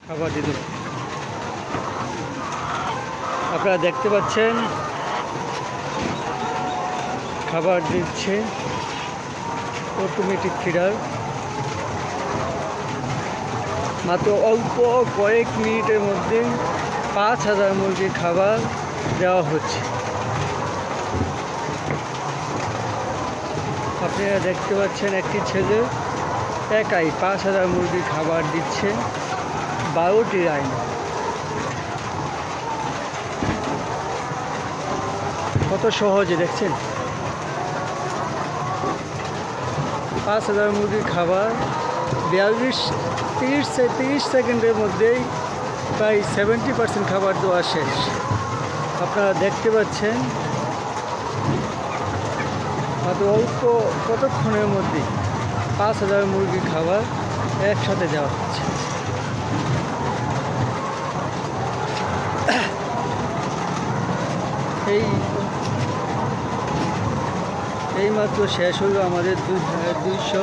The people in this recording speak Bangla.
খাবার দিতে। আপনারা দেখতে পাচ্ছেন খাবার দিচ্ছে অটোমেটিক ফিডার। মাত্র অল্প কয়েক মিনিটের মধ্যে 5000 মুরগির খাবার দেওয়া হচ্ছে। আপনারা দেখতে পাচ্ছেন একটি ছেলে একাই 5000 মুরগির খাবার দিচ্ছে 12টি লাইন। কত সহজে দেখছেন 5000 মুরগির খাবার 30 সেকেন্ডের মধ্যেই প্রায় 70% খাবার দেওয়া শেষ। আপনারা দেখতে পাচ্ছেন মাত্র অল্প কতক্ষণের মধ্যে 5000 মুরগির খাবার একসাথে দেওয়া হচ্ছে। এই মাত্র শেষ হলো আমাদের 230